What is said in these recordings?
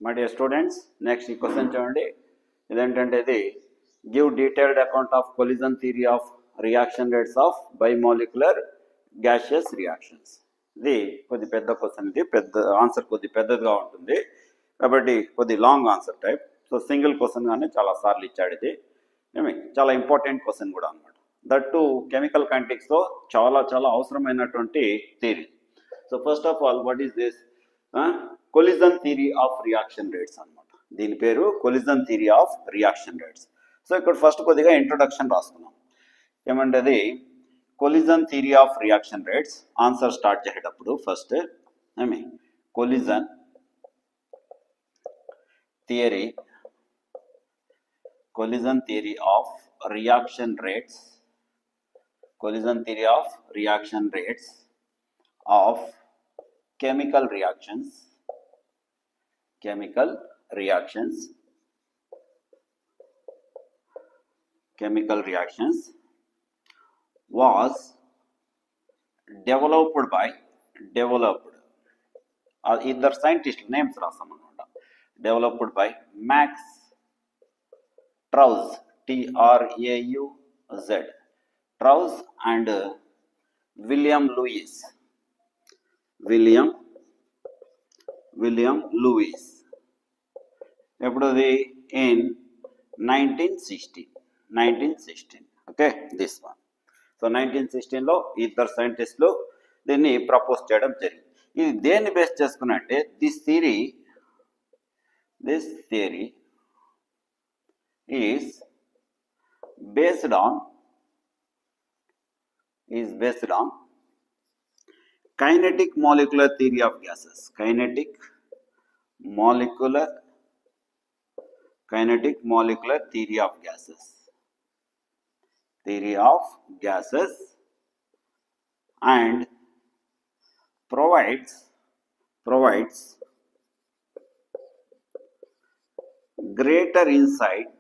My dear students, next ఈ question చూడండి. ఇదేంటంటే ఇది give detailed account of collision theory of reaction rates of bimolecular gaseous reactions. ఇది కొద్ది పెద్ద క్వశ్చన్, ఇది పెద్ద ఆన్సర్ కొద్ది పెద్దదిగా ఉంటుంది కాబట్టి కొద్ది long answer type. So single question కానీ చాలా సార్లు ఇచ్చాడు. ఇది చాలా ఇంపార్టెంట్ క్వశ్చన్ కూడా అనమాట. దట్ టు కెమికల్ కైనెటిక్స్లో చాలా చాలా అవసరమైనటువంటి theory. So first of all what is this collision theory of reaction rates అనమాట. దీని పేరు collision theory of reaction rates. So ఇక్కడ ఫస్ట్ కొద్దిగా ఇంట్రొడక్షన్ రాసుకున్నాం. ఏమంటది collision theory of reaction rates. Answer start చేసేటప్పుడు first collision theory of reaction rates, collision theory of reaction rates of chemical reactions was developed by either scientist names rasamannata, developed by Max Trauz, Trauz, Trauz and William Lewis. ఎప్పుడుది in 1916. Okay, this one. So 1916లో ఇద్దరు సైంటిస్టులు దీన్ని propose చేయడం జరిగింది. ఇది దేన్ని base చేసుకుని అంటే this theory is based on kinetic molecular theory of gases. Kinetic molecular theory of gases and provides greater insight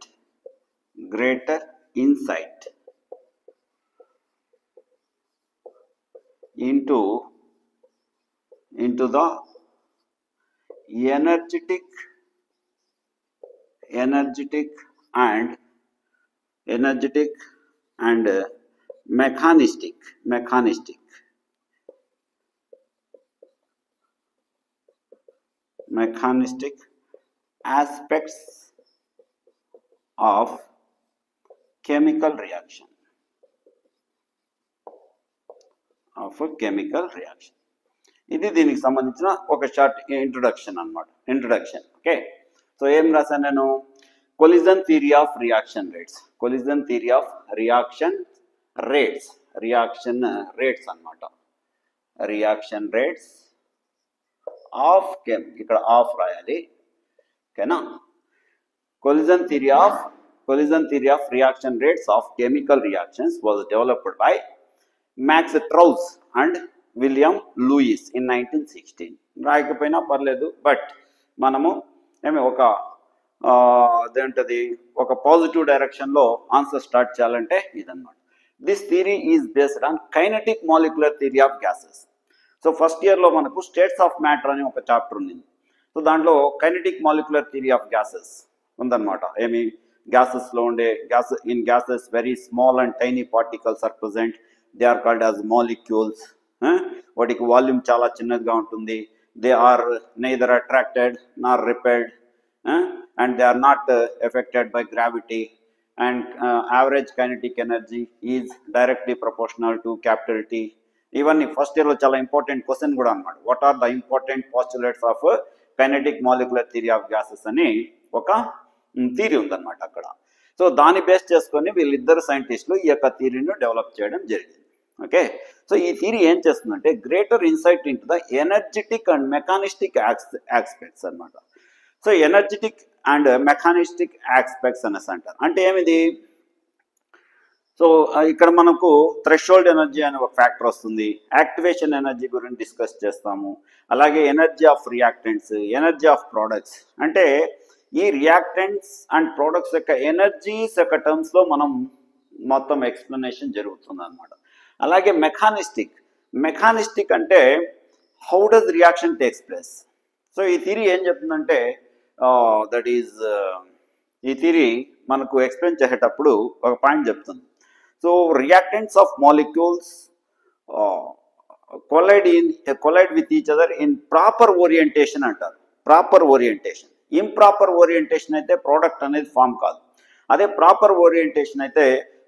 into the energetic and mechanistic aspects of chemical reaction. ఇది దీనికి సంబంధించిన ఒక షార్ట్ ఇంట్రొడక్షన్ అన్నమాట. Okay, so ఏం రాశాను నేను? Collision theory of reaction rates అన్నమాట. Reaction rates of ఇక్కడ ఆఫ్ రాయాలి, ఓకేనా? Collision theory of reaction rates of chemical reactions was developed by Max Trauz and William Lewis in 1916. రాయకపోయినా పర్లేదు, బట్ మనము ఒక పాజిటివ్ డైరెక్షన్లో ఆన్సర్ స్టార్ట్ చేయాలంటే ఇదన్నమాట. This theory is based on kinetic molecular theory of gases. So first ఇయర్లో మనకు states of matter అని ఒక చాప్టర్ ఉంది. సో దాంట్లో kinetic molecular theory of gases ఉందన్నమాట. గ్యాసెస్లో ఉండే gases very small and tiny particles are present. They are called as molecules. వాటికి వాల్యూమ్ చాలా చిన్నదిగా ఉంటుంది. They are neither attracted Nar రిపెల్డ్ and they are not affected by gravity, and average kinetic energy is directly proportional to capital T. Even first year lo chala important question kuda annamata. What are the important postulates of kinetic molecular theory of gases ani oka theory undannamata akkada. So dani base cheskoni veellidaru scientists ఈ యొక్క థియరీని develop చేయడం జరిగింది. Okay, so ఈ theory ఏం చేస్తుందంటే greater insight into the energetic and mechanistic aspects అన్నమాట. So energetic and mechanistic aspects అనేసి అంటారు. అంటే ఏమిది? సో ఇక్కడ మనకు థ్రెషోల్డ్ ఎనర్జీ అనే ఒక ఫ్యాక్టర్ వస్తుంది. యాక్టివేషన్ ఎనర్జీ గురించి డిస్కస్ చేస్తాము. అలాగే energy of reactants, energy of products. అంటే ఈ రియాక్టెంట్స్ అండ్ ప్రోడక్ట్స్ యొక్క ఎనర్జీస్ యొక్క టర్మ్స్లో మనం మొత్తం ఎక్స్ప్లెనేషన్ జరుగుతుంది అన్నమాట. అలాగే మెకానిస్టిక్ అంటే how does reaction takes place. So ఈ థియరీ ఏం చెప్తుందంటే దట్ ఈజ్ ఈ థియరీ మనకు ఎక్స్ప్లెయిన్ చేసేటప్పుడు ఒక పాయింట్ చెప్తుంది. So reactants of molecules collide with each other in proper orientation అంటారు. Proper orientation. ఇంప్రాపర్ ఓరియంటేషన్ అయితే ప్రోడక్ట్ అనేది ఫామ్ కాదు. అదే ప్రాపర్ ఓరియంటేషన్ అయితే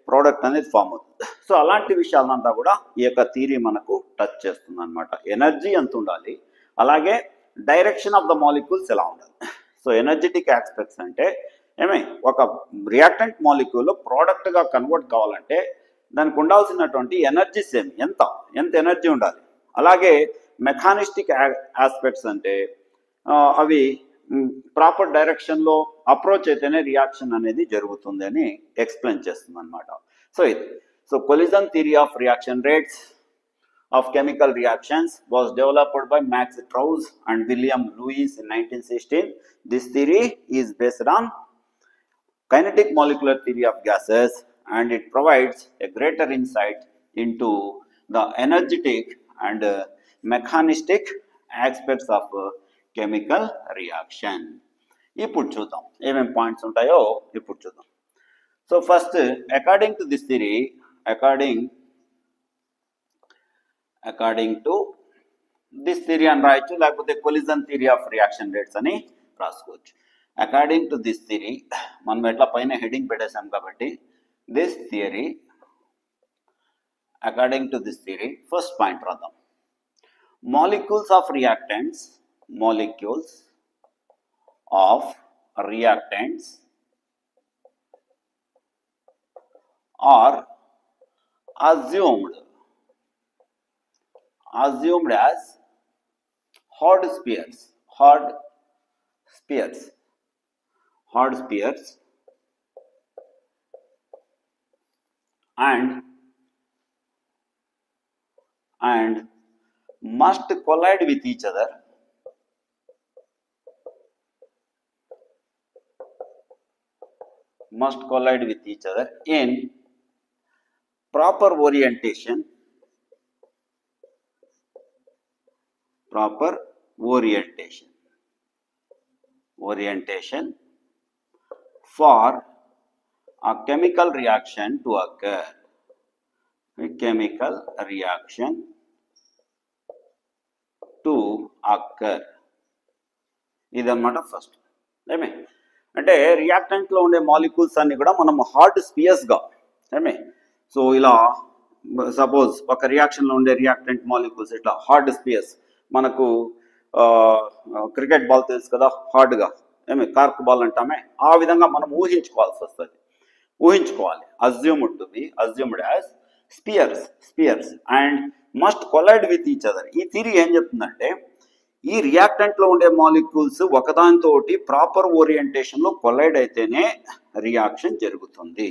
ప్రోడక్ట్ అనేది ఫామ్ అవుతుంది. సో అలాంటి విషయాలంతా కూడా ఈ యొక్క థియరీ మనకు టచ్ చేస్తుంది అనమాట. ఎనర్జీ ఎంత ఉండాలి, అలాగే డైరెక్షన్ ఆఫ్ ద మాలిక్యూల్స్ ఎలా ఉండాలి. సో ఎనర్జెటిక్ ఆస్పెక్ట్స్ అంటే ఒక రియాక్టెంట్ మాలిక్యూల్ ప్రోడక్ట్గా కన్వర్ట్ కావాలంటే దానికి ఉండాల్సినటువంటి ఎనర్జీ సేమ్ ఎంత ఎనర్జీ ఉండాలి. అలాగే మెకానిస్టిక్ ఆస్పెక్ట్స్ అంటే అవి ప్రాపర్ డైరెక్షన్లో అప్రోచ్ అయితేనే రియాక్షన్ అనేది జరుగుతుంది అని ఎక్స్ప్లెయిన్ చేస్తుంది అనమాట. So collision theory of reaction rates of chemical reactions was developed by Max Strauss and William Lewis in 1916. This theory is based on kinetic molecular theory of gases, and it provides a greater insight into the energetic and mechanistic aspects of chemical reaction. ఇప్పుడు చూద్దాం ఏమేం points ఉంటాయో ఇప్పుడు చూద్దాం. So first according to this theory, according to this theory అని రాయొచ్చు, లేకపోతే collision theory of reaction rates అని రాసుకోవచ్చు. అకార్డింగ్ టు దిస్ థియరీ మనం ఎట్లా పైన హెడింగ్ పెట్టేసాం కాబట్టి this theory, according to this theory first point రాద్దాం. Molecules of reactants are assumed as hard spheres and must collide with each other in proper orientation for a chemical reaction to occur. ఇదన్నమాట first. అంటే రియాక్టెంట్లో ఉండే molecules అన్ని కూడా మనం hard స్పియర్స్గా so ఇలా suppose ఒక రియాక్షన్లో ఉండే రియాక్టెంట్ మాలిక్యూల్స్ ఇట్లా హార్డ్ స్పియర్స్, మనకు క్రికెట్ బాల్ తెలుసు కదా హార్డ్గా, కార్క్ బాల్ అంటామే, ఆ విధంగా మనం ఊహించుకోవాల్సి వస్తుంది. Assumed as spheres and must collide with each other. ఈ థియరీ ఏం చెప్తుందంటే ఈ రియాక్టెంట్లో ఉండే మాలిక్యూల్స్ ఒకదానితోటి ప్రాపర్ ఓరియంటేషన్లో కొలైడ్ అయితేనే రియాక్షన్ జరుగుతుంది.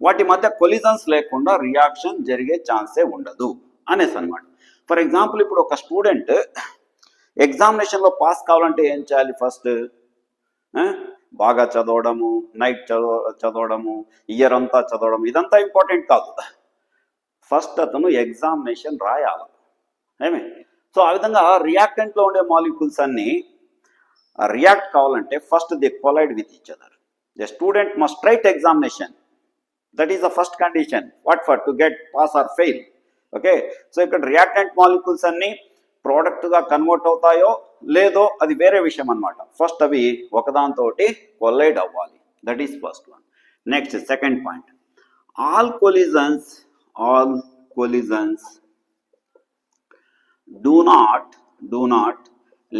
వాటి మధ్య కొలిజన్స్ లేకుండా రియాక్షన్ జరిగే ఛాన్సే ఉండదు అనేసి అనమాట. ఫర్ ఎగ్జాంపుల్ ఇప్పుడు ఒక స్టూడెంట్ ఎగ్జామినేషన్లో పాస్ కావాలంటే ఏం చేయాలి? ఫస్ట్ బాగా చదవడము, నైట్ చదవడము, ఇయర్ అంతా చదవడం, ఇదంతా ఇంపార్టెంట్ కాదు. ఫస్ట్ అతను ఎగ్జామినేషన్ రాయాలి. సో ఆ విధంగా రియాక్టెంట్లో ఉండే మాలిక్యూల్స్ అన్ని రియాక్ట్ కావాలంటే first they collide with each other. The student must right examination. That is the first condition. What for? To get pass or fail. Okay. So ఇక్కడ reactant molecules అన్ని ప్రోడక్ట్గా convert అవుతాయో లేదో అది వేరే విషయం అనమాట. ఫస్ట్ అవి ఒకదానితోటి కొలైడ్ అవ్వాలి. That is first one. Next second point, all collisions do not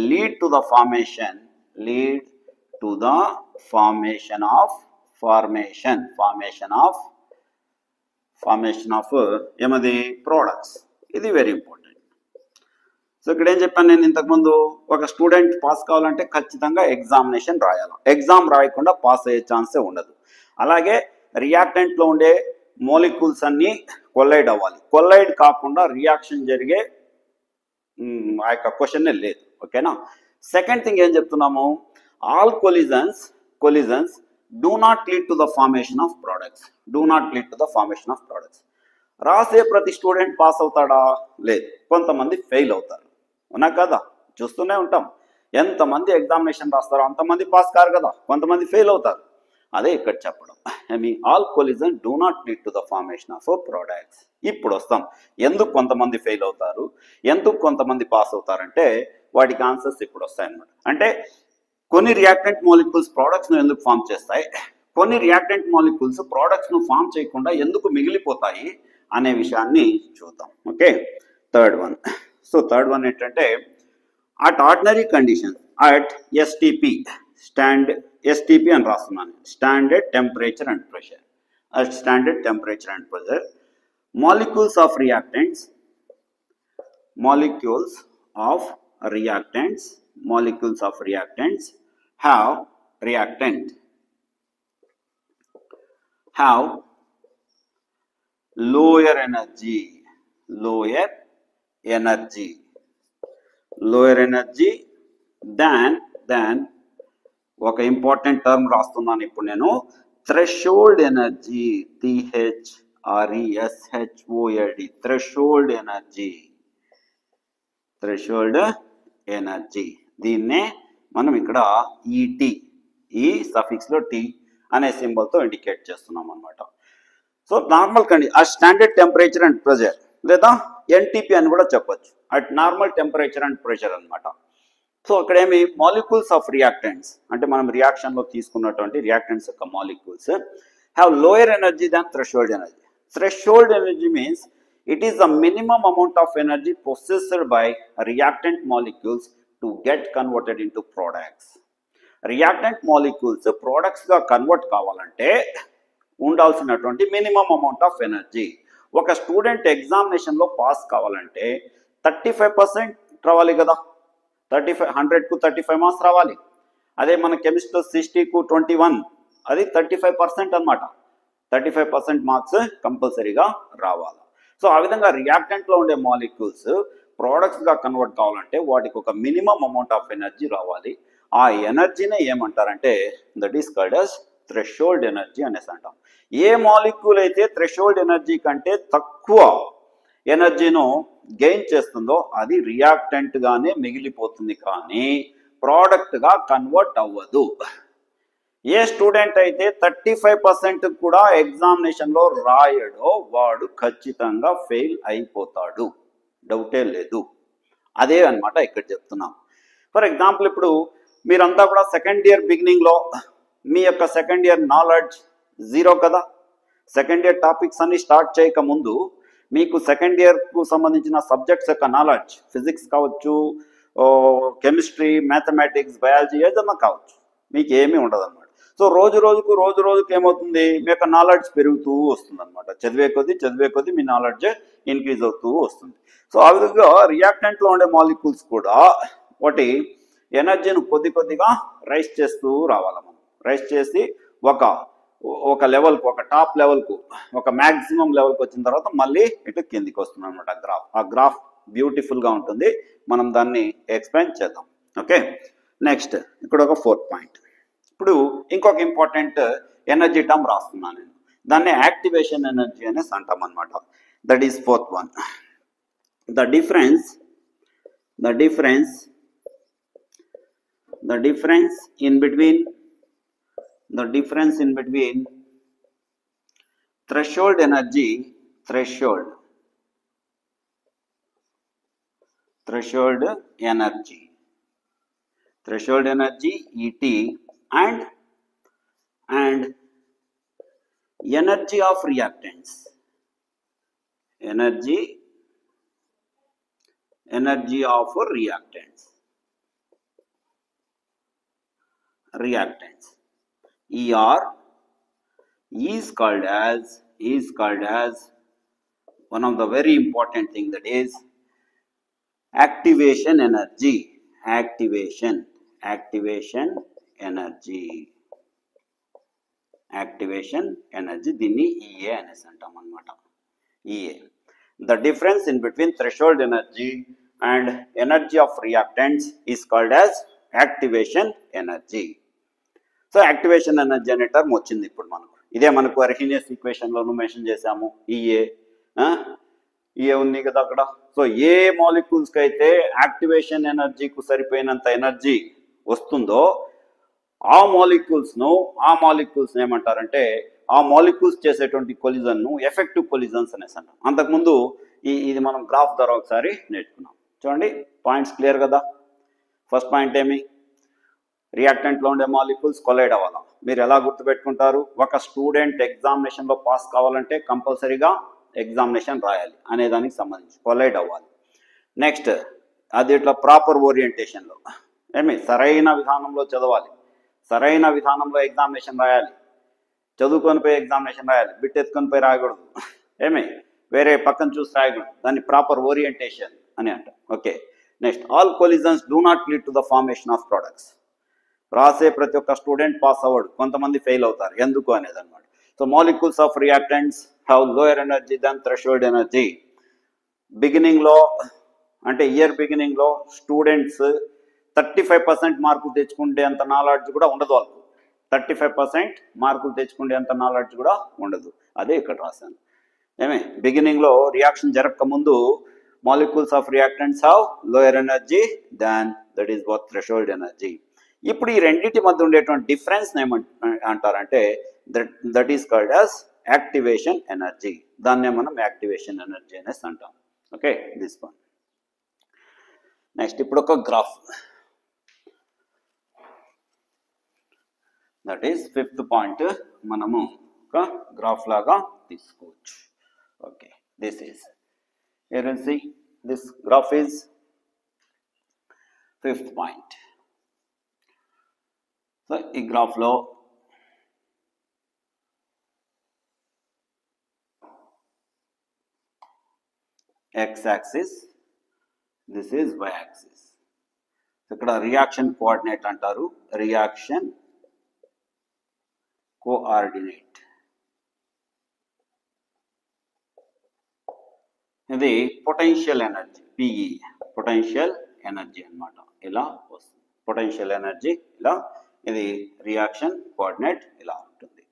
lead to the formation of ఏమది ప్రోడక్ట్స్. ఇది వెరీ ఇంపార్టెంట్. సో ఇక్కడ ఏం చెప్పాను నేను ఇంతకుముందు, ఒక స్టూడెంట్ పాస్ కావాలంటే ఖచ్చితంగా ఎగ్జామినేషన్ రాయాలి. ఎగ్జామ్ రాయకుండా పాస్ అయ్యే ఛాన్సే ఉండదు. అలాగే రియాక్టెంట్లో ఉండే మోలిక్యూల్స్ అన్నీ కొలైడ్ అవ్వాలి. కొలైడ్ కాకుండా రియాక్షన్ జరిగే ఆ యొక్క క్వశ్చన్నే లేదు. ఓకేనా. సెకండ్ థింగ్ ఏం చెప్తున్నాము, all collisions do not lead to the formation of products. రాసే ప్రతి స్టూడెంట్ పాస్ అవుతాడా? లేదు. కొంతమంది ఫెయిల్ అవుతారు. అవునా కదా, చూస్తూనే ఉంటాం. ఎంతమంది ఎగ్జామినేషన్ రాస్తారో అంతమంది పాస్ కారు కదా, కొంతమంది ఫెయిల్ అవుతారు. అదే ఇక్కడ చెప్పడం. I mean all collision do not lead to the formation of products. ఇప్పుడు వస్తాం ఎందుకు కొంతమంది ఫెయిల్ అవుతారు, ఎందుకు కొంతమంది పాస్ అవుతారంటే వాటికి ఆన్సర్స్ ఇప్పుడు వస్తాయన్నమాట. అంటే కొన్ని రియాక్టెంట్ మాలిక్యూల్స్ ప్రోడక్ట్స్ను ఎందుకు ఫామ్ చేస్తాయి, కొన్ని రియాక్టెంట్ మాలిక్యూల్స్ ప్రోడక్ట్స్ను ఫామ్ చేయకుండా ఎందుకు మిగిలిపోతాయి అనే విషయాన్ని చూద్దాం. Okay, third one. So third one ఏంటంటే at ordinary condition at STP అని రాస్తున్నాను, standard temperature and pressure. At standard temperature and pressure molecules of reactants have lower energy than ఒక ఇంపార్టెంట్ టర్మ్ రాస్తున్నాను ఇప్పుడు నేను, threshold energy, THRESHOLD, threshold energy. దీన్నే మనం ఇక్కడ ఈ సఫిక్స్ లో టీ అనే సింబల్ తో ఇండికేట్ చేస్తున్నాం అన్నమాట. సో నార్మల్ కండిషన్ ఆ స్టాండర్డ్ టెంపరేచర్ అండ్ ప్రెషర్ లేదా NTP అని కూడా చెప్పొచ్చు, at normal temperature and pressure అన్నమాట. సో అక్కడ ఏమి మాలిక్యూల్స్ ఆఫ్ రియాక్టెంట్స్ అంటే మనం రియాక్షన్ లో తీసుకున్నటువంటి రియాక్టెంట్స్ యొక్క molecules have lower energy than threshold energy. Threshold energy means it is the minimum amount of energy possessed by reactant molecules to get converted into products. Reactant molecules products గా convert కావాలంటే ఉండాల్సినటువంటి minimum amount of energy. ఒక student examination లో pass కావాలంటే 35% రావాలి కదా, 100కు 35 marks రావాలి. అదే మన కెమిస్ట్రీ 60కు 21, అది 35% అన్నమాట. 35% మార్క్స్ కంపల్సరీగా రావాలి. సో ఆ విధంగా రియాక్టెంట్ లో ఉండే మాలిక్యూల్స్ ప్రోడక్ట్స్ గా కన్వర్ట్ కావాలంటే వాటికి ఒక మినిమం అమౌంట్ ఆఫ్ ఎనర్జీ రావాలి. ఆ ఎనర్జీనే ఏమంటారంటే that is called as threshold energy అనేసి అంటాం. ఏ మాలిక్యూల్ అయితే థ్రెషోల్డ్ ఎనర్జీ కంటే తక్కువ ఎనర్జీను గెయిన్ చేస్తుందో అది రియాక్టెంట్ గానే మిగిలిపోతుంది, కానీ ప్రోడక్ట్ గా కన్వర్ట్ అవ్వదు. ఏ స్టూడెంట్ అయితే 35% కూడా ఎగ్జామినేషన్ లో రాయడో వాడు ఖచ్చితంగా ఫెయిల్ అయిపోతాడు, డౌటే లేదు. అదే అన్నమాట ఇక్కడ చెప్తున్నాం. ఫర్ ఎగ్జాంపుల్ ఇప్పుడు మీరంతా కూడా సెకండ్ ఇయర్ బిగినింగ్ లో మీ యొక్క సెకండ్ ఇయర్ నాలెడ్జ్ 0 కదా. సెకండ్ ఇయర్ టాపిక్స్ అన్ని స్టార్ట్ చేయక ముందు మీకు సెకండ్ ఇయర్కు సంబంధించిన సబ్జెక్ట్స్ యొక్క నాలెడ్జ్, ఫిజిక్స్ కావచ్చు, కెమిస్ట్రీ, మ్యాథమెటిక్స్, బయాలజీ ఏదన్నా కావచ్చు, మీకు ఏమీ ఉండదు అనమాట. సో రోజు రోజుకు ఏమవుతుంది, మీ యొక్క నాలెడ్జ్ పెరుగుతూ వస్తుంది అనమాట. చదివే కొద్దీ మీ నాలెడ్జ్ ఇంక్రీజ్ అవుతూ వస్తుంది. సో ఆ విధంగా రియాక్టెంట్లో ఉండే మాలిక్యూల్స్ కూడా వాటి ఎనర్జీని కొద్దిగా రైస్ చేస్తూ రావాలి. మనం రైస్ చేసి ఒక లెవెల్కు, ఒక టాప్ లెవెల్కు, ఒక మ్యాక్సిమం లెవెల్కి వచ్చిన తర్వాత మళ్ళీ ఇటు కిందికి వస్తుంది అనమాట గ్రాఫ్. ఆ గ్రాఫ్ బ్యూటిఫుల్గా ఉంటుంది, మనం దాన్ని ఎక్స్ప్లెయిన్ చేద్దాం. ఓకే, నెక్స్ట్ ఇక్కడ ఒక 4th పాయింట్. ఇప్పుడు ఇంకొక ఇంపార్టెంట్ ఎనర్జీ టర్మ్ రాస్తున్నాను నేను, దాన్ని యాక్టివేషన్ ఎనర్జీ అనేసి అంటాం అనమాట. That is 4th one. The difference in between threshold energy ET and energy of reactants, energy of reactants ER is called as one of the very important thing, that is activation energy. Activation energy దీన్ని EA అనేసి అంటాం అన్నమాట. EA. The difference in between threshold energy and energy of reactants is called as activation energy. So activation energy అనే term వచ్చింది ఇప్పుడు మనకు. ఇదే మనకు అర్హీనియస్ ఈక్వేషన్లోనూ మెన్షన్ చేసాము. ఈఏ ఉంది కదా అక్కడ. సో ఏ మాలిక్యూల్స్కి అయితే యాక్టివేషన్ ఎనర్జీకు సరిపోయినంత ఎనర్జీ వస్తుందో ఆ మాలిక్యూల్స్ ఏమంటారంటే ఆ మాలిక్యూల్స్ చేసేటువంటి కొలిజన్ను ఎఫెక్టివ్ కొలిజన్స్ అనేసి అంటాం. అంతకుముందు ఇది మనం గ్రాఫ్ ద్వారా ఒకసారి నేర్చుకున్నాం. చూడండి, పాయింట్స్ క్లియర్ కదా. ఫస్ట్ పాయింట్ ఏమి, రియాక్టెంట్లో ఉండే మాలిక్యూల్స్ కొలైడ్ అవ్వాలి. మీరు ఎలా గుర్తుపెట్టుకుంటారు? ఒక స్టూడెంట్ ఎగ్జామినేషన్లో పాస్ కావాలంటే కంపల్సరీగా ఎగ్జామినేషన్ రాయాలి అనే దానికి సంబంధించి కొలైడ్ అవ్వాలి. నెక్స్ట్, అది ఇట్లా ప్రాపర్ ఓరియంటేషన్లో సరైన విధానంలో చదవాలి, సరైన విధానంలో ఎగ్జామినేషన్ రాయాలి. చదువుకొని పోయి ఎగ్జామినేషన్ రాయాలి, బిట్ ఎత్తుకొని పోయి రాయకూడదు. వేరే పక్కన చూసి రాయకూడదు. దాన్ని ప్రాపర్ ఓరియంటేషన్ అని అంటాం. Okay. Next, all collisions do not lead to the formation of products. రాసే ప్రతి ఒక్క స్టూడెంట్ పాస్ అవ్వడు, కొంతమంది ఫెయిల్ అవుతారు. ఎందుకు అనేది అనమాట. So molecules of reactants have lower energy then threshold energy. బిగినింగ్లో అంటే ఇయర్ బిగినింగ్లో స్టూడెంట్స్ 35% మార్కులు తెచ్చుకుంటే అంత నాలెడ్జ్ కూడా ఉండదు వాళ్ళకు. 35% మార్కులు తెచ్చుకుంటే అంత నాలెడ్జ్ కూడా ఉండదు. అదే ఇక్కడ రాశాను. బిగినింగ్లో రియాక్షన్ జరగక ముందు molecules of reactants have lower energy than that is what threshold energy. ఇప్పుడు ఈ రెండింటి మధ్య ఉండేటువంటి డిఫరెన్స్ ఏమంటారంటే that is called as activation energy. దాన్నే మనం యాక్టివేషన్ ఎనర్జీ అనేసి అంటాం. Okay, this one. నెక్స్ట్, ఇప్పుడు ఒక graph, that is 5th point మనము ఒక గ్రాఫ్ లాగా తీసుకోవచ్చు. Okay, this is here you see this graph is 5th point. So ఈ గ్రాఫ్ లో x axis, this is y axis. ఇక్కడ రియాక్షన్ కోఆర్డినేట్ అంటారు, రియాక్షన్ కోఆర్డినేట్. ఇది potential energy, PE, potential energy అన్నమాట. ఇలా వస్తుంది పొటెన్షియల్ ఎనర్జీ. ఇలా ఇది రియాక్షన్ కోఆర్డినేట్ ఇలా ఉంటుంది,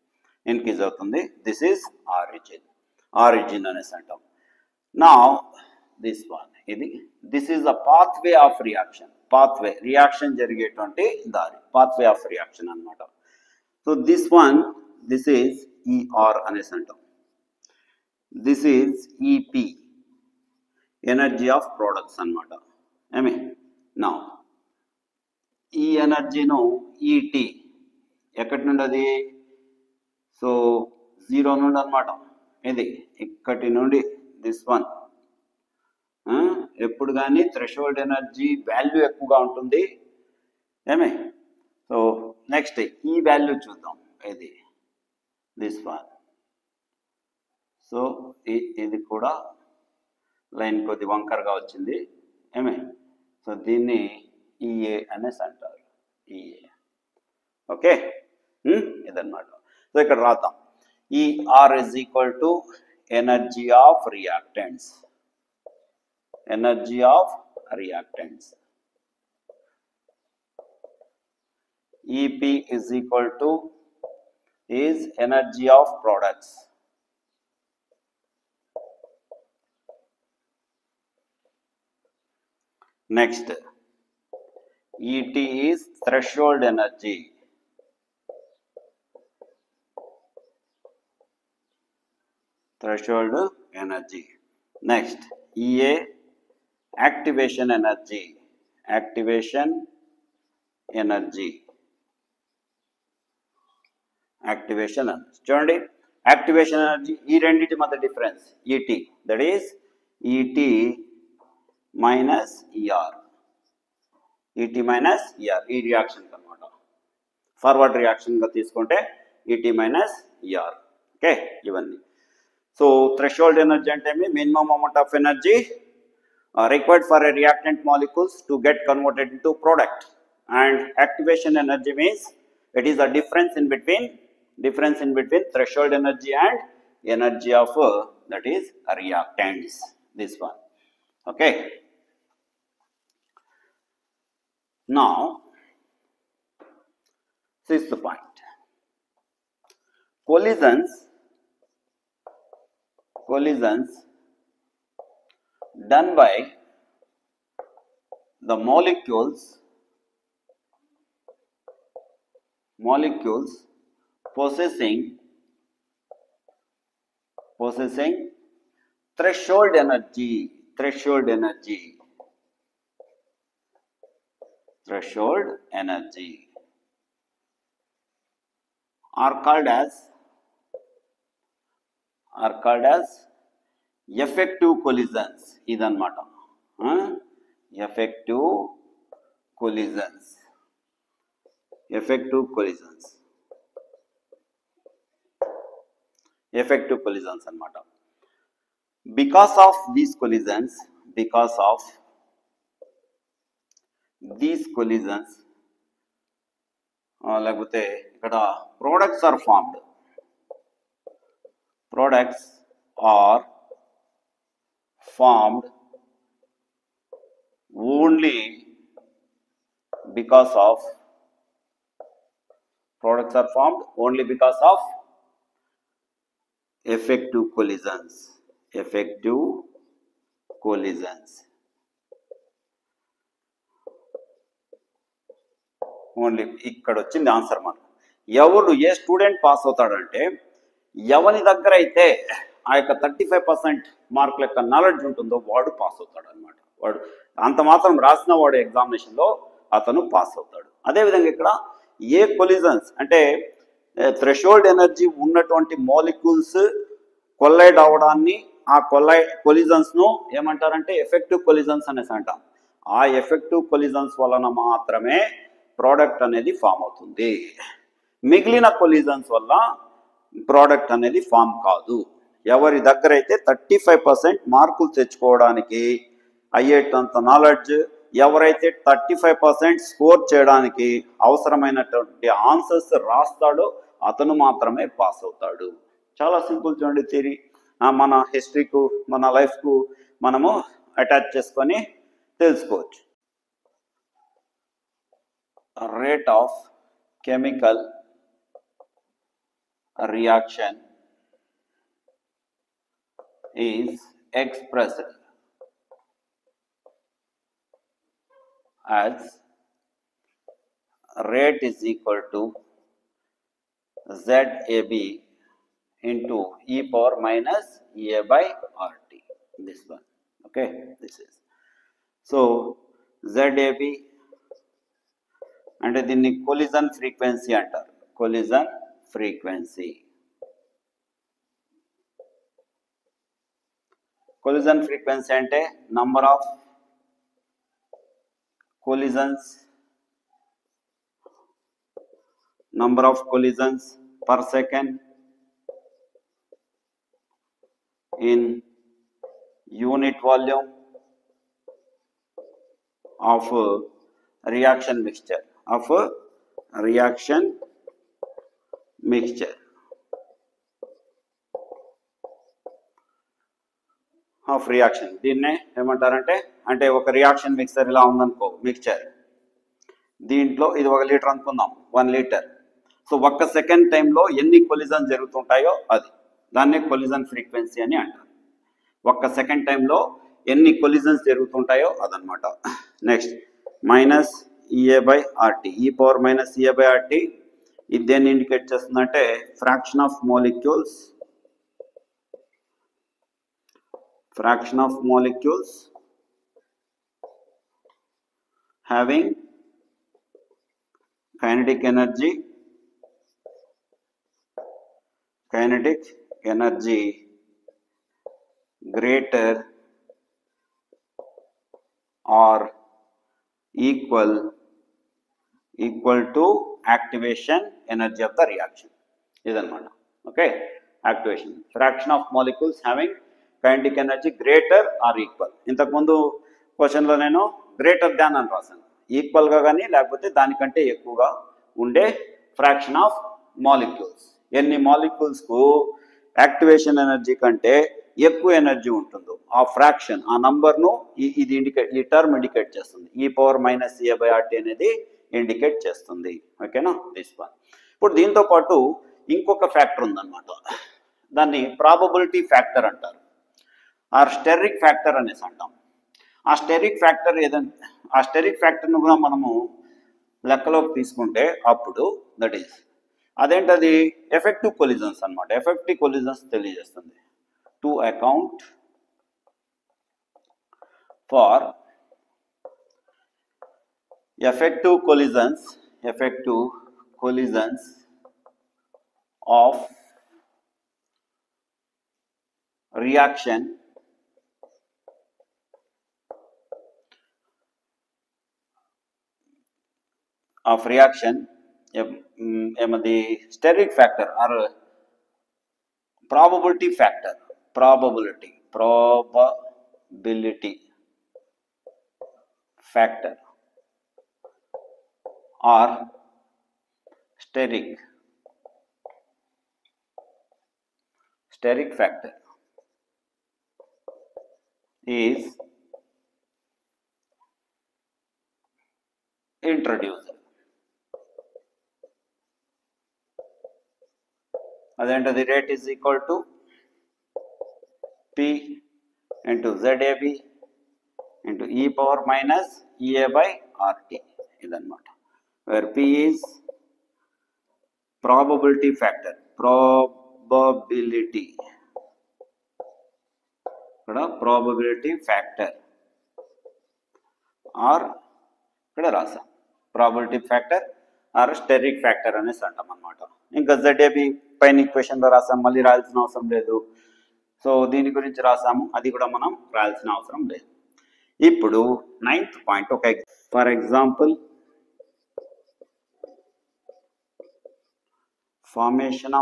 ఇంక్రీజ్ అవుతుంది. దిస్ ఈజ్ ఆరిజిన్ అనేసి అంటాం. నా this one, this is the pathway of reaction. Pathway, reaction జరిగేటువంటి దారి, పాత్వే ఆఫ్ రియాక్షన్ అన్నమాట. So this one, this is E R అనేసి అంటాం. This is E P, energy of products అన్నమాట. నా ఈ ఎనర్జీను ఈటీ ఎక్కడి నుండి అది, సో 0 నుండి అనమాట. ఇది ఇక్కడి నుండి దిస్ వన్. ఎప్పుడు కానీ థ్రెషోల్డ్ ఎనర్జీ వాల్యూ ఎక్కువగా ఉంటుంది. సో నెక్స్ట్ ఈ వాల్యూ చూద్దాం. ఇది దిస్ వన్. సో ఇది కూడా లైన్ కొద్ది వంకరగా వచ్చింది. సో దీన్ని ఈఏ అనేసి అంటారు, ఈఏ. ఓకే, ఇదన్నమాట. సో ఇక్కడ రాద్దాం. E R is equal to energy of reactants, energy of reactants. E P is equal to is energy of products. Next, ET is threshold energy. Threshold energy. Next, EA, activation energy. Activation energy. Activation energy. చూడండి, activation energy ఈ రెండింటి మధ్య difference ET, that is ET minus ER. ET minus ER ఈ reaction అనమాట. Forward రియాక్షన్గా తీసుకుంటే ET minus ER. Okay, ఇవన్నీ. So threshold energy అంటే minimum amount of energy required for a reactant molecules to get converted into product. And activation energy means it is the difference in between threshold energy and energy of that is reactants. This one. Okay. Now, this is the point. Collisions done by the molecules possessing threshold energy are called as effective collisions. ఇదన్నమాట effective collisions అన్నమాట. because of these collisions లేకపోతే ఇక్కడ products are formed only because of effective collisions. Only ఇక్కడ వచ్చింది answer మనకు. ఏ student pass అవుతాడంటే ఎవరి దగ్గర అయితే ఆ యొక్క 35% మార్కుల యొక్క నాలెడ్జ్ ఉంటుందో వాడు పాస్ అవుతాడు అనమాట. వాడు అంత మాత్రం రాసిన వాడు ఎగ్జామినేషన్లో అతను పాస్ అవుతాడు. అదేవిధంగా ఇక్కడ ఏ కొలిజన్స్ అంటే థ్రెషోల్డ్ ఎనర్జీ ఉన్నటువంటి మాలిక్యూల్స్ కొల్లైడ్ అవడాన్ని ఆ కొలిజన్స్ను ఏమంటారంటే ఎఫెక్టివ్ కొలిజన్స్ అనేసి అంటాం. ఆ ఎఫెక్టివ్ కొలిజన్స్ వలన మాత్రమే ప్రోడక్ట్ అనేది ఫామ్ అవుతుంది. మిగిలిన కొలిజన్స్ వల్ల ప్రోడక్ట్ అనేది ఫామ్ కాదు. ఎవరి దగ్గర అయితే 35% మార్కులు తెచ్చుకోవడానికి అయ్యేటంత నాలెడ్జ్, ఎవరైతే 35% స్కోర్ చేయడానికి అవసరమైనటువంటి ఆన్సర్స్ రాస్తాడో అతను మాత్రమే పాస్ అవుతాడు. చాలా సింపుల్ చూడండి థియరీ. మన హిస్టరీకు మన లైఫ్కు మనము అటాచ్ చేసుకొని తెలుసుకోవచ్చు. Rate of chemical reaction is expressed as rate is equal to ZAB into e power minus A by RT. This one, okay, this is. So ZAB అంటే దీన్ని collision frequency అంటారు. collision frequency అంటే number of collisions per second in unit volume of reaction mixture of reaction. దీన్నే ఏమంటారంటే అంటే ఒక reaction mixer ఇలా ఉందనుకో, మిక్చర్ దీంట్లో ఇది 1 లీటర్ అనుకుందాం, 1 లీటర్. సో 1 సెకండ్ టైంలో ఎన్ని కొలిజన్ జరుగుతుంటాయో అది దాన్నే కొలిజన్ ఫ్రీక్వెన్సీ అని అంటారు. 1 సెకండ్ టైంలో ఎన్ని కొలిజన్స్ జరుగుతుంటాయో అదనమాట. Next minus E A by R T, E power minus E A by R T. ఇది దేన్ని ఇండికేట్ చేస్తుందంటే fraction of molecules having kinetic energy greater or equal to activation energy of the reaction. ఇదన్నమాట. Okay, activation fraction of molecules having kinetic energy greater are equal. ఇంతకుముందు క్వశ్చన్లో నేను greater than అని రాశాను. ఈక్వల్గా కానీ లేకపోతే దానికంటే ఎక్కువగా ఉండే ఫ్రాక్షన్ ఆఫ్ మాలిక్యూల్స్. ఎన్ని మాలిక్యూల్స్కు యాక్టివేషన్ ఎనర్జీ కంటే ఎక్కువ ఎనర్జీ ఉంటుందో ఆ ఫ్రాక్షన్, ఆ నంబర్ను ఈ టర్మ్ ఇండికేట్ చేస్తుంది. ఈ power minus A by RT అనేది ఇండికేట్ చేస్తుంది. ఓకేనా, దిస్ వన్. ఇప్పుడు దీంతో పాటు ఇంకొక ఫ్యాక్టర్ ఉందన్నమాట. దాన్ని ప్రాబబిలిటీ ఫ్యాక్టర్ అంటారు. ఆర్ స్టెరిక్ ఫ్యాక్టర్ అనేసి అంటాం. ఆ స్టెరిక్ ఫ్యాక్టర్ ఏదంటే ఆ స్టెరిక్ ఫ్యాక్టర్ను కూడా మనము లెక్కలోకి తీసుకుంటే అప్పుడు దట్ ఈస్ అదేంటది ఎఫెక్టివ్ కొలిజన్స్ అనమాట. ఎఫెక్టివ్ కొలిజన్స్ తెలియజేస్తుంది. To account for effective collisions of reaction the steric factor or probability factor or steric factor is introduced. అదేంటది rate is equal to P into ZAB into e power minus EA by RT ఇదన్నమాట. Where P is probability factor, probability factor or ఇక్కడ రాసాం probability factor or steric factor అనేసి అంటాం అన్నమాట. ఇంకా ZAB పైన ఈక్వేషన్లో రాసాం, మళ్ళీ రాయాల్సిన అవసరం లేదు. సో దీని గురించి రాసాము, అది కూడా మనం రాయాల్సిన అవసరం లేదు. ఇప్పుడు 9th పాయింట్ ఒక for example formation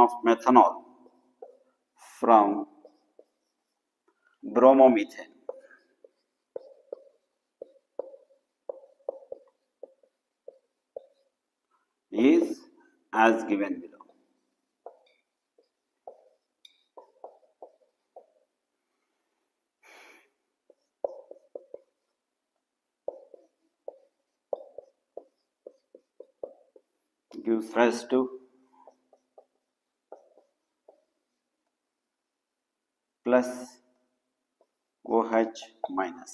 of methanol from bromomethane is as given below. Gives rise to plus OH minus.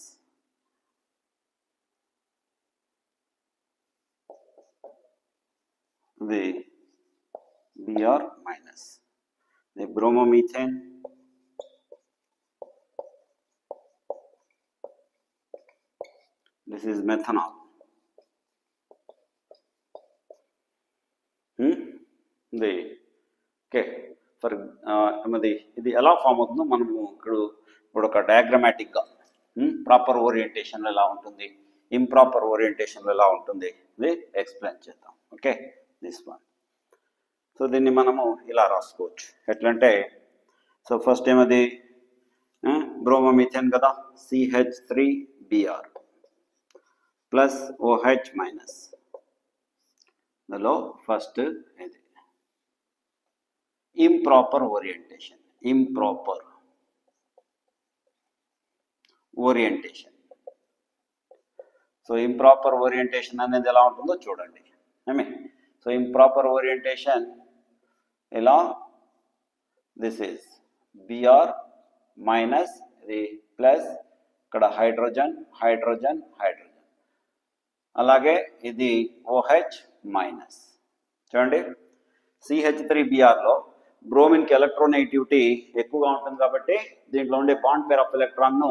The Br minus. The bromomethane this is methanol. For ఇది ఎలా ఫామ్ అవుతుందో మనము ఇప్పుడు ఒక డయాగ్రమాటిక్గా ప్రాపర్ ఓరియంటేషన్లో ఎలా ఉంటుంది, ఇంప్రాపర్ ఓరియంటేషన్లో ఎలా ఉంటుంది ఇది ఎక్స్ప్లెయిన్ చేద్దాం. Okay, this one. సో దీన్ని మనము ఇలా రాసుకోవచ్చు. ఎట్లంటే సో ఫస్ట్ ఏమది బ్రోమోమీథేన్ కదా, CH3Br ప్లస్ OH మైనస్. ఇందులో ఫస్ట్ ఇది improper orientation. So improper orientation అనేది ఎలా ఉంటుందో చూడండి. సో ఇంప్రాపర్ ఓరియంటేషన్ ఇలా దిస్ ఈజ్ Br మైనస్ ఇది ప్లస్ ఇక్కడ హైడ్రోజన్, అలాగే ఇది OH మైనస్. చూడండి CH3Brలో బ్రోమిన్కి ఎలక్ట్రోనెగటివిటీ ఎక్కువగా ఉంటుంది కాబట్టి దీంట్లో ఉండే బాండ్ పేర్ ఆఫ్ ఎలక్ట్రాన్ను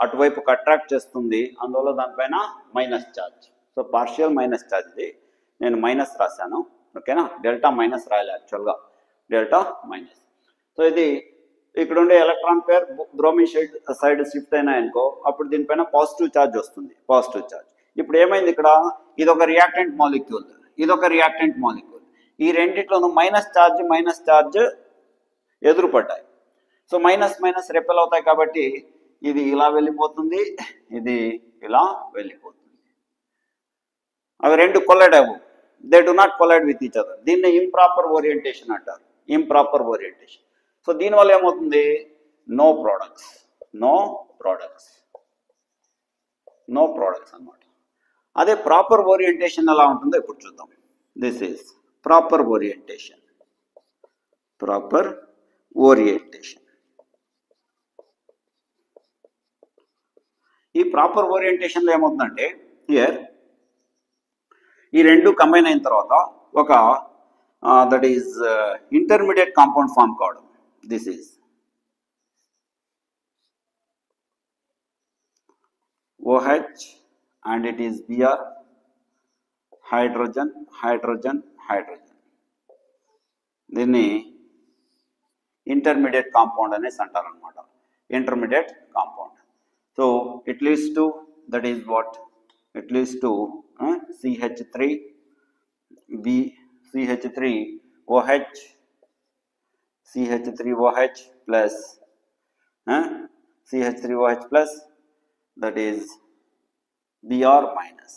అటువైపుకి అట్రాక్ట్ చేస్తుంది. అందువల్ల దానిపైన minus charge. So partial minus charge, ఇది నేను మైనస్ రాశాను. ఓకేనా, డెల్టా మైనస్ రాయాలి యాక్చువల్గా, డెల్టా మైనస్. సో ఇది ఇక్కడ ఉండే electron pair bromine side shift అయినాయనుకో అప్పుడు దీనిపైన పాజిటివ్ ఛార్జ్ వస్తుంది, పాజిటివ్ ఛార్జ్. ఇప్పుడు ఏమైంది, ఇక్కడ ఇదొక రియాక్టెంట్ మాలిక్యూల్, ఇదొక రియాక్టెంట్ మాలిక్యూల్. ఈ రెండిట్లోనూ మైనస్ ఛార్జ్ ఎదురుపడ్డాయి. సో మైనస్ మైనస్ రెపెల్ అవుతాయి కాబట్టి ఇది ఇలా వెళ్ళిపోతుంది, ఇది ఇలా వెళ్ళిపోతుంది. అవి రెండు కొలైడ్ అవ్వవు, they do not collide with each other. దీన్ని ఇంప్రాపర్ ఓరియంటేషన్ అంటారు, ఇంప్రాపర్ ఓరియంటేషన్. సో దీనివల్ల ఏమవుతుంది, నో ప్రోడక్ట్స్. నో ప్రోడక్ట్స్ అన్నమాట. అదే ప్రాపర్ ఓరియంటేషన్ ఎలా ఉంటుందో ఇప్పుడు చూద్దాం. This is proper orientation. Proper orientation. ఈ ప్రాపర్ ఓరియంటేషన్లో ఏమవుతుందంటే హియర్ ఈ రెండు కంబైన్ అయిన తర్వాత ఒక that is intermediate compound form కావడం. దిస్ ఈజ్ OH and it is Br, hydrogen, hydrogen, hydrogen. దీన్ని ఇంటర్మీడియట్ కాంపౌండ్ అనేసి అంటారు అనమాట. Intermediate compound. So it leads to that is what it leads to CH3 B CH3 OH CH3OH plus CH3OH plus that is Br minus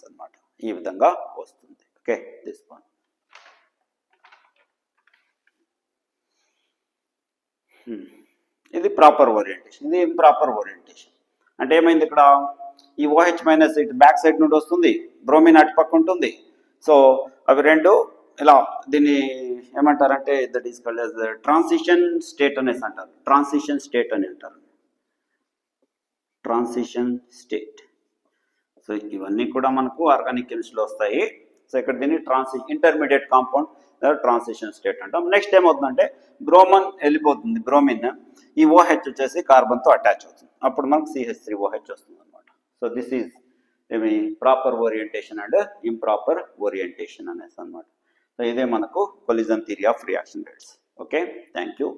అన్నమాట. ఈ విధంగా వస్తుంది. Okay, this one. ఇది proper orientation. ఇది improper orientation. అంటే ఏమైంది ఇక్కడ, ఈ OH మైనస్ ఇటు బ్యాక్ సైడ్ నుండి వస్తుంది, బ్రోమిన్ అటు పక్క ఉంటుంది. సో అవి రెండు ఇలా దీన్ని ఏమంటారంటే that is called as transition state అనేసి అంటారు. ట్రాన్సిషన్ స్టేట్ అని అంటారు. Transition state. సో ఇవన్నీ కూడా మనకు ఆర్గానిక్ కెమిస్ట్రీలో వస్తాయి. సో ఇక్కడ దీన్ని ఇంటర్మీడియట్ కాంపౌండ్ ట్రాన్సిషన్ స్టేట్ అంటాం. నెక్స్ట్ ఏమవుతుందంటే బ్రోమన్ వెళ్ళిపోతుంది, బ్రోమిన్ ఈ OH వచ్చేసి కార్బన్తో అటాచ్ అవుతుంది, అప్పుడు మనకు CH3OH వస్తుంది అనమాట. సో దిస్ ఈజ్ ఏమి proper orientation and improper orientation అనేసి అనమాట. సో ఇదే మనకు collision theory of reaction rates. Okay, thank you.